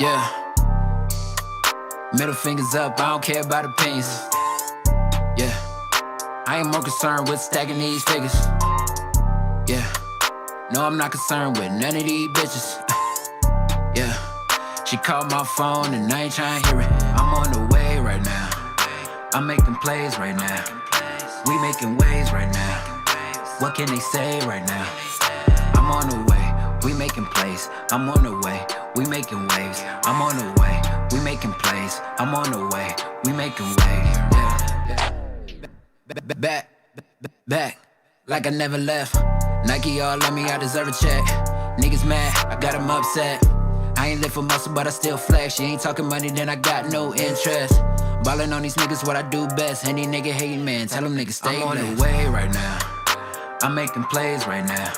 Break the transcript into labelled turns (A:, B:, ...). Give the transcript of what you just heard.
A: Yeah. Middle fingers up, I don't care about opinions. Yeah. I ain't more concerned with stacking these figures. Yeah. No, I'm not concerned with none of these bitches. Yeah. She called my phone and I ain't tryna hear it. I'm on the way right now. I'm making plays right now. We making waves right now. What can they say right now? I'm on the way. We making plays. I'm on the way. We making waves. I'm on the way. We making plays. I'm on the way. We making waves. Yeah. Back. Like I never left. Nike all love me, I deserve a check. Niggas mad, I got them upset. I ain't live for muscle, but I still flex. You ain't talking money, then I got no interest. Ballin' on these niggas, what I do best. Any nigga hating, man, tell them niggas stay. I'm on the way right now. I'm making plays right now.